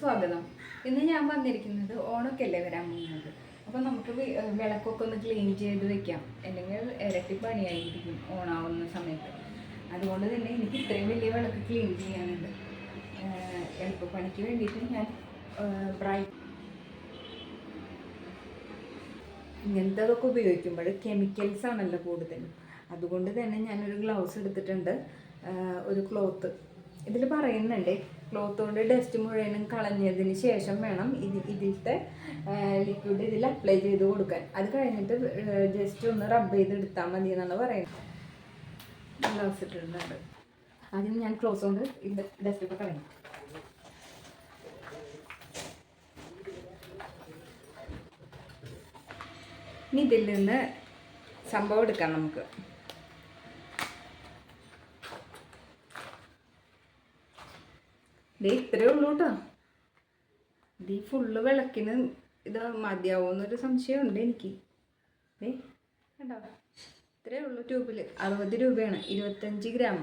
സ്വാഗതം. ഇന്ന് ഞാൻ വന്നിരിക്കുന്നത് ഓണമൊക്കെ അല്ലേ വരാൻ പോകുന്നത്. അപ്പോൾ നമുക്ക് വിളക്കൊക്കെ ഒന്ന് ക്ലീൻ ചെയ്ത് വെക്കാം, അല്ലെങ്കിൽ ഇരട്ടി പണിയായിരിക്കും ഓണാവുന്ന സമയത്ത്. അതുകൊണ്ട് തന്നെ എനിക്ക് ഇത്രയും വലിയ വിളക്ക് ക്ലീൻ ചെയ്യാനുണ്ട്. എളുപ്പപ്പണിക്ക് വേണ്ടിയിട്ട് ഞാൻ ഇങ്ങനത്തതൊക്കെ ഉപയോഗിക്കുമ്പോൾ കെമിക്കൽസ് ആണല്ലോ കൂടുതലും. അതുകൊണ്ട് തന്നെ ഞാനൊരു ഗ്ലൗസ് എടുത്തിട്ടുണ്ട്, ഒരു ക്ലോത്ത്. ഇതിൽ പറയുന്നുണ്ട് ക്ലോത്ത് കൊണ്ട് ഡസ്റ്റ് മുഴുവനും കളഞ്ഞതിന് ശേഷം വേണം ഇതിലത്തെ ലിക്വിഡ് ഇതിൽ അപ്ലൈ ചെയ്ത് കൊടുക്കാൻ. അത് കഴിഞ്ഞിട്ട് ജസ്റ്റ് ഒന്ന് റബ്ബ് ചെയ്തെടുത്താൽ മതി എന്നാണ് പറയുന്നത്. ഗ്ലൗസ് ഇട്ടിട്ടുണ്ട്. ആദ്യം ഞാൻ ക്ലോത്ത് കൊണ്ട് ഇതിൻ്റെ ഡസ്റ്റൊക്കെ കളയും. ഇനി ഇതിൽ നിന്ന് സംഭവം എടുക്കാം നമുക്ക്. ഇത്രയേ ഉള്ളൂ കേട്ടോ. ഇത് ഫുള്ള് വിളക്കിന് ഇത് മതിയാവുമെന്നൊരു സംശയമുണ്ട് എനിക്ക്. കണ്ടോ, ഇത്രയേ ഉള്ളൂ. ട്യൂബിൽ 60 രൂപയാണ്, 25 ഗ്രാം.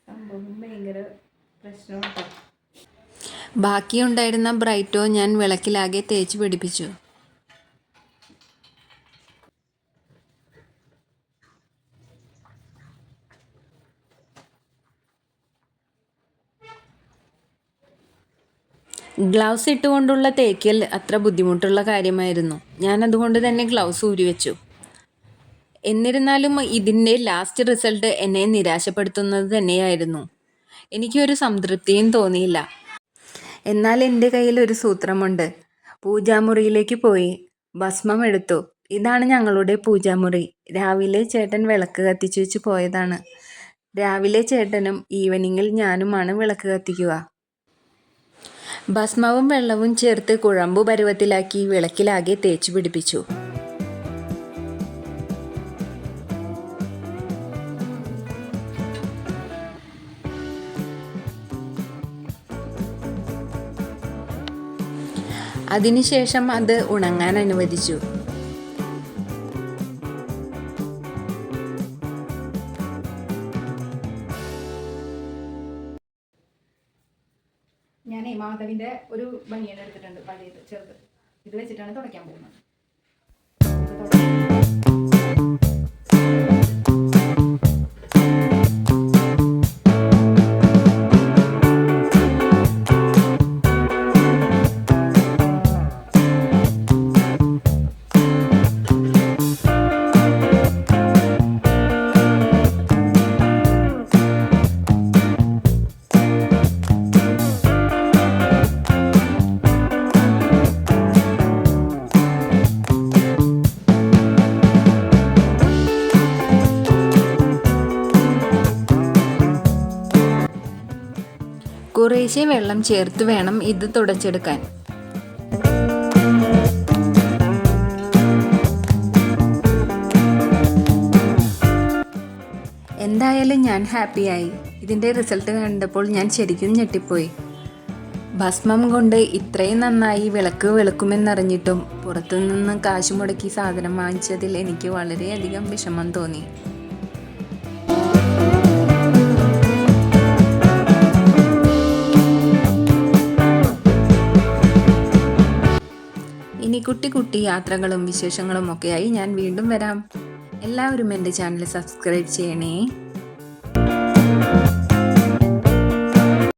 സംഭവം ഭയങ്കര പ്രശ്നമാണ്. ബാക്കിയുണ്ടായിരുന്ന ബ്രൈറ്റോ ഞാൻ വിളക്കിലാകെ തേച്ച് പിടിപ്പിച്ചു. ഗ്ലൗസ് ഇട്ടുകൊണ്ടുള്ള തേക്കൽ അത്ര ബുദ്ധിമുട്ടുള്ള കാര്യമായിരുന്നു. ഞാനതുകൊണ്ട് തന്നെ ഗ്ലൗസ് ഊരിവെച്ചു. എന്നിരുന്നാലും ഇതിൻ്റെ ലാസ്റ്റ് റിസൾട്ട് എന്നെ നിരാശപ്പെടുത്തുന്നത് തന്നെയായിരുന്നു. എനിക്കൊരു സംതൃപ്തിയും തോന്നിയില്ല. എന്നാൽ എൻ്റെ കയ്യിൽ ഒരു സൂത്രമുണ്ട്. പൂജാമുറിയിലേക്ക് പോയി ഭസ്മം എടുത്തു. ഇതാണ് ഞങ്ങളുടെ പൂജാമുറി. രാവിലെ ചേട്ടൻ വിളക്ക് കത്തിച്ചു വെച്ച് പോയതാണ്. രാവിലെ ചേട്ടനും ഈവനിങ്ങിൽ ഞാനുമാണ് വിളക്ക് കത്തിക്കുക. ഭസ്മവും വെള്ളവും ചേർത്ത് കുഴമ്പു പരുവത്തിലാക്കി വിളക്കിലാകെ തേച്ചു പിടിപ്പിച്ചു. അതിനുശേഷം അത് ഉണങ്ങാൻ അനുവദിച്ചു. ഞാൻ മാധവിൻ്റെ ഒരു ബനിയൻ എടുത്തിട്ടുണ്ട്, പഴയത് ചെറുത്. ഇത് വെച്ചിട്ടാണ് തുടയ്ക്കാൻ പോകുന്നത്. കുറേശ്ശെ വെള്ളം ചേർത്ത് വേണം ഇത് തുടച്ചെടുക്കാൻ. എന്തായാലും ഞാൻ ഹാപ്പിയായി. ഇതിൻ്റെ റിസൾട്ട് കണ്ടപ്പോൾ ഞാൻ ശരിക്കും ഞെട്ടിപ്പോയി. ഭസ്മം കൊണ്ട് ഇത്രയും നന്നായി വിളക്ക് വെളുക്കുമെന്നറിഞ്ഞിട്ടും പുറത്തുനിന്ന് കാശ് മുടക്കി സാധനം വാങ്ങിച്ചതിൽ എനിക്ക് വളരെയധികം വിഷമം തോന്നി. ഇനി കുട്ടി യാത്രകളും വിശേഷങ്ങളും ഒക്കെയായി ഞാൻ വീണ്ടും വരാം. എല്ലാവരും എൻ്റെ ചാനൽ സബ്സ്ക്രൈബ് ചെയ്യണേ.